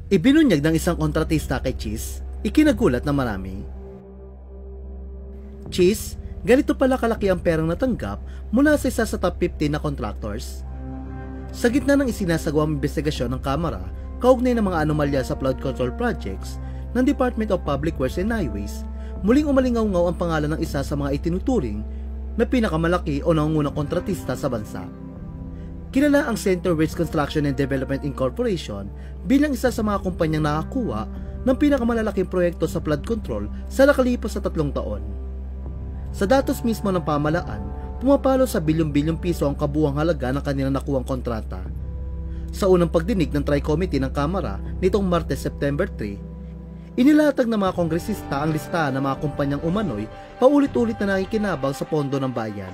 Ibinunyag ng isang kontratista kay Cheese, ikinagulat na marami. Cheese, ganito pala kalaki ang perang natanggap mula sa isa sa top 15 na contractors. Sa gitna ng isinasagawang investigasyon ng Kamara kaugnay ng mga anomalya sa flood control projects ng Department of Public Works and Highways, muling umalingaw-ngaw ang pangalan ng isa sa mga itinuturing na pinakamalaki o nangungunang kontratista sa bansa. Kilala ang Center Waste Construction and Development Incorporation bilang isa sa mga kumpanyang nakakuha ng pinakamalalaking proyekto sa flood control sa nakalipas sa 3 taon. Sa datos mismo ng pamahalaan, pumapalo sa bilyong-bilyong piso ang kabuuang halaga ng kanilang nakuhang kontrata. Sa unang pagdinig ng Tri-Committee ng Kamara nitong Martes, September 3, inilatag ng mga kongresista ang listahan ng mga kumpanyang umano'y paulit-ulit na nakikinabang sa pondo ng bayan,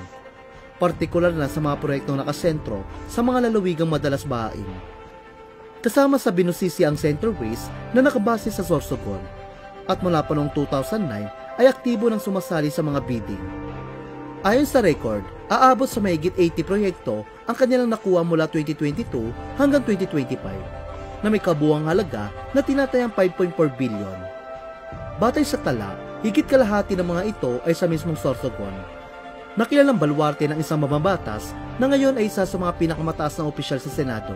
partikular na sa mga proyektong nakasentro sa mga lalawigang madalas bahain. Kasama sa binusisi ang Center Waste na nakabase sa Sorsogon at mula pa noong 2009 ay aktibo ng sumasali sa mga bidding. Ayon sa record, aabot sa mahigit 80 proyekto ang kanilang nakuha mula 2022 hanggang 2025 na may kabuuang halaga na tinatayang 5.4 billion. Batay sa tala, higit kalahati ng mga ito ay sa mismong Sorsogon, na kilalang baluarte ng isang mamabatas na ngayon ay isa sa mga pinakamataas na opisyal sa Senado.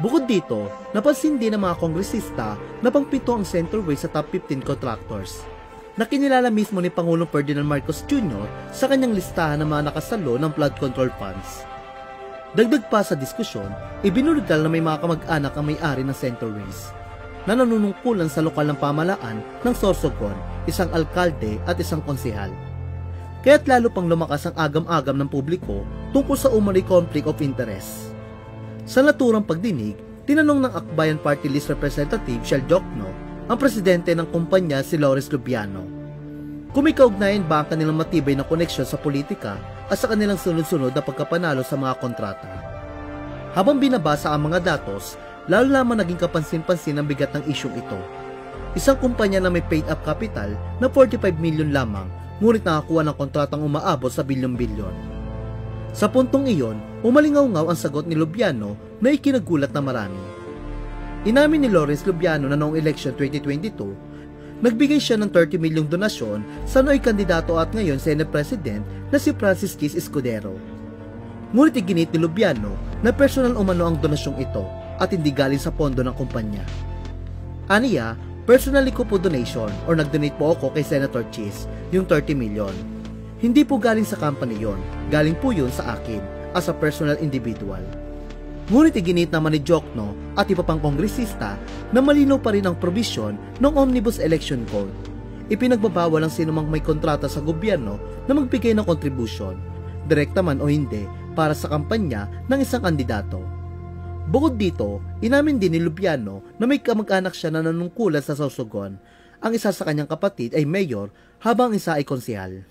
Bukod dito, napansin din ng mga kongresista na pangpito ang Center Waste sa top 15 contractors, na kinilala mismo ni Pangulong Ferdinand Marcos Jr. sa kanyang listahan ng mga nakasalo ng flood control funds. Dagdag pa sa diskusyon, ibinulgal na may mga kamag-anak ang may-ari ng Center Waste, na nanunungkulan sa lokal ng pamahalaan ng Sorsogon, isang alkalde at isang konsehal. Kaya't lalo pang lumakas ang agam-agam ng publiko tungkol sa umano'y conflict of interest. Sa naturang pagdinig, tinanong ng Akbayan Party List Representative Shell Jokno ang presidente ng kumpanya si Lawrence Lubiano kung may kaugnayan ba ang kanilang matibay na koneksyon sa politika at sa kanilang sunod-sunod na pagkapanalo sa mga kontrata. Habang binabasa ang mga datos, lalo lamang naging kapansin-pansin ang bigat ng isyong ito. Isang kumpanya na may paid-up capital na 45 million lamang, ngunit nakakuha ng kontratang umaabot sa bilyon-bilyon. Sa puntong iyon, umalingaw-ngaw ang sagot ni Lubiano na ikinagulat na marami. Inamin ni Lawrence Lubiano na noong election 2022, nagbigay siya ng 30 milyong donasyon sa nooy kandidato at ngayon Senate President na si Francis Keith Escudero. Ngunit iginit ni Lubiano na personal umano ang donasyong ito at hindi galing sa pondo ng kumpanya. Aniya, personally ko po donation or nag-donate po ako kay Senator Cheese, yung 30 million. Hindi po galing sa company yon, galing po yun sa akin as a personal individual. Ngunit iginit naman ni Jokno at iba pang kongresista na malinaw pa rin ang probisyon ng Omnibus Election Code. Ipinagbabawal ang sinumang may kontrata sa gobyerno na magbigay ng contribution, direkta man o hindi, para sa kampanya ng isang kandidato. Bukod dito, inamin din ni Lubiano na may kamag-anak siya na nanungkulan sa Sorsogon. Ang isa sa kanyang kapatid ay mayor habang isa ay konsehal.